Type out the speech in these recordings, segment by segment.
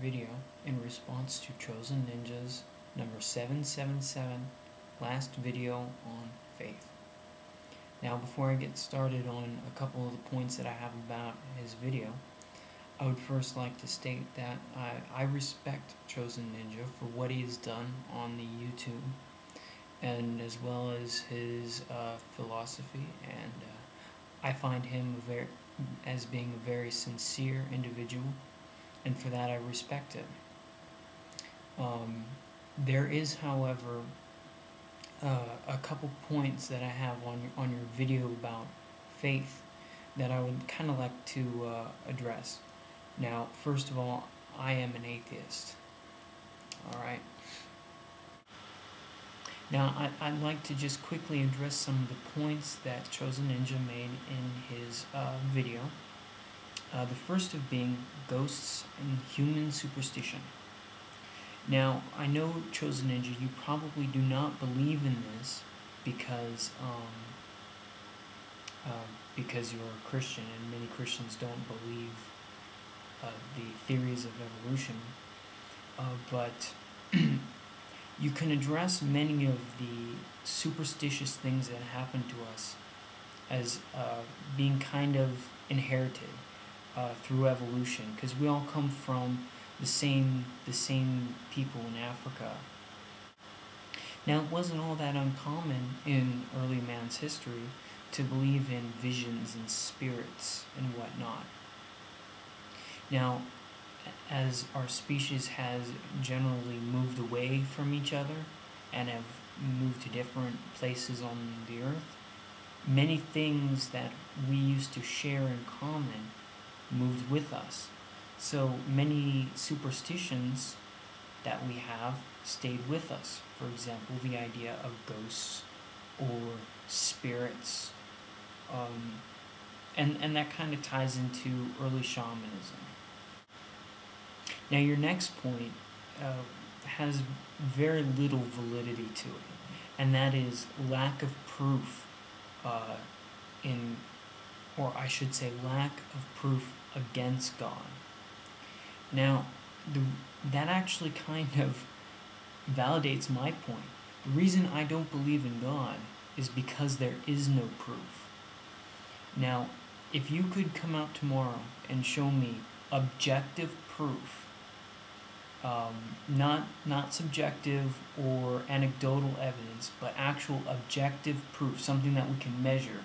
video in response to ChosonNinja's number 777 last video on faith. Now, before I get started on a couple of the points that I have about his video, I would first like to state that I respect ChosonNinja for what he has done on the YouTube, and as well as his philosophy, and I find him as being a very sincere individual, and for that I respect him. There is, however, a couple points that I have on your video about faith that I would kind of like to address. Now, first of all, I am an atheist. Alright. Now, I'd like to just quickly address some of the points that ChosonNinja made in his video. The first of being ghosts and human superstition. Now, I know, ChosonNinja, you probably do not believe in this because you're a Christian, and many Christians don't believe the theories of evolution, but you can address many of the superstitious things that happen to us as being kind of inherited through evolution, because we all come from the same people in Africa. Now, it wasn't all that uncommon in early man's history to believe in visions and spirits and whatnot. Now, as our species has generally moved away from each other and have moved to different places on the earth, many things that we used to share in common moved with us. So many superstitions that we have stayed with us. For example, the idea of ghosts or spirits, and that kind of ties into early shamanism. Now, your next point has very little validity to it, and that is lack of proof or I should say lack of proof against God. Now, that actually kind of validates my point. The reason I don't believe in God is because there is no proof. Now, if you could come out tomorrow and show me objective proof, not subjective or anecdotal evidence, but actual objective proof, something that we can measure,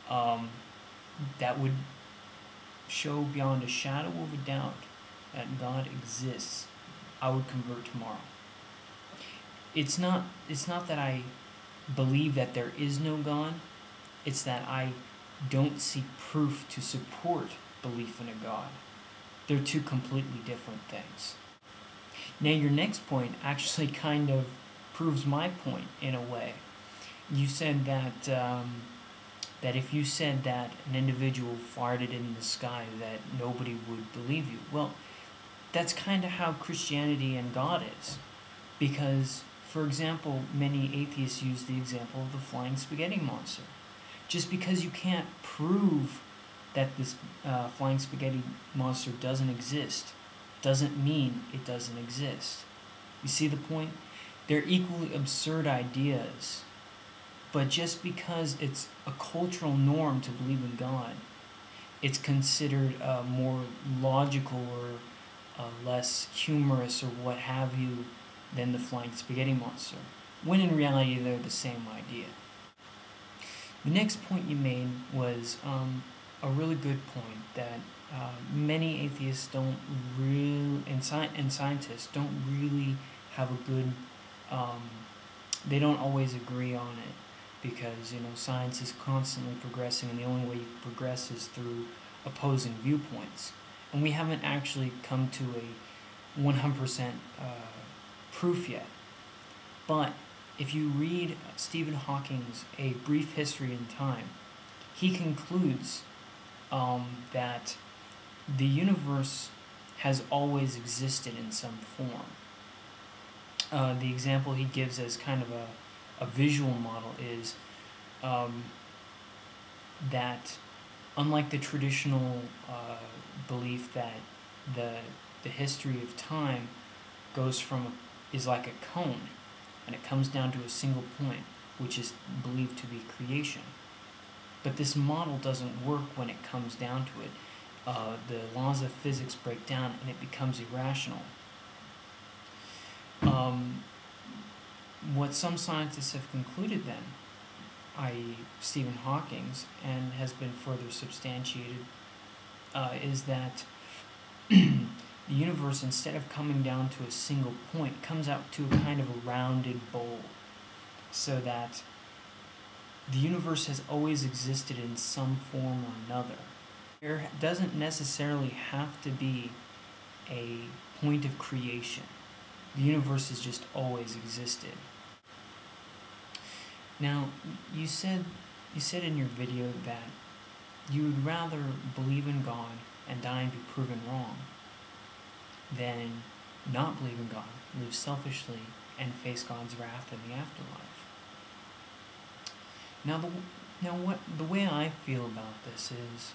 that would show beyond a shadow of a doubt that God exists, I would convert tomorrow. It's not that I believe that there is no God, it's that I don't see proof to support belief in a God. They're two completely different things. Now, your next point actually kind of proves my point in a way. You said that that if you said that an individual farted in the sky, that nobody would believe you. Well, that's kind of how Christianity and God is. Because, for example, many atheists use the example of the flying spaghetti monster. Just because you can't prove that this flying spaghetti monster doesn't exist, doesn't mean it doesn't exist. You see the point? They're equally absurd ideas, but just because it's a cultural norm to believe in God, it's considered more logical or less humorous or what have you than the flying spaghetti monster, when in reality they're the same idea. The next point you made was a really good point, that many atheists don't really, and scientists don't really have a good, they don't always agree on it, because, science is constantly progressing, and the only way you progress is through opposing viewpoints. And we haven't actually come to a 100% proof yet. But if you read Stephen Hawking's A Brief History in Time, he concludes that the universe has always existed in some form. The example he gives as kind of a visual model is that unlike the traditional belief that the history of time is like a cone, and it comes down to a single point, which is believed to be creation. But this model doesn't work when it comes down to it. The laws of physics break down and it becomes irrational. What some scientists have concluded then, i.e. Stephen Hawking's, and has been further substantiated, is that the universe, instead of coming down to a single point, comes out to a kind of a rounded bowl, so that the universe has always existed in some form or another. There doesn't necessarily have to be a point of creation. The universe has just always existed. Now, you said in your video that you would rather believe in God and die and be proven wrong than not believe in God, live selfishly, and face God's wrath in the afterlife. Now, the way I feel about this is,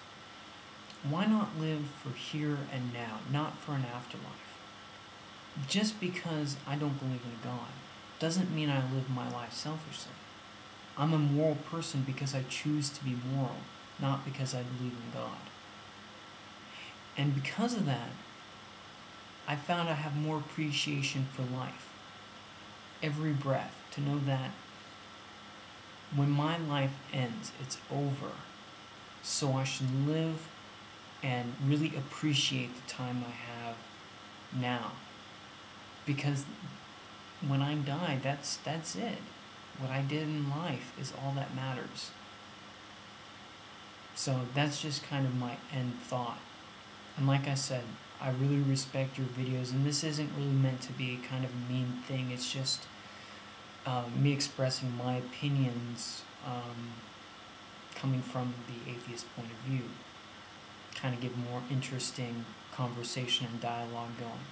why not live for here and now, not for an afterlife? Just because I don't believe in God doesn't mean I live my life selfishly. I'm a moral person because I choose to be moral, not because I believe in God. And because of that, I found I have more appreciation for life. Every breath, to know that when my life ends, it's over. So I should live and really appreciate the time I have now. Because when I die, that's it. What I did in life is all that matters. So that's just kind of my end thought. And like I said, I really respect your videos, and this isn't really meant to be kind of a mean thing. It's just me expressing my opinions coming from the atheist point of view. Kind of get more interesting conversation and dialogue going.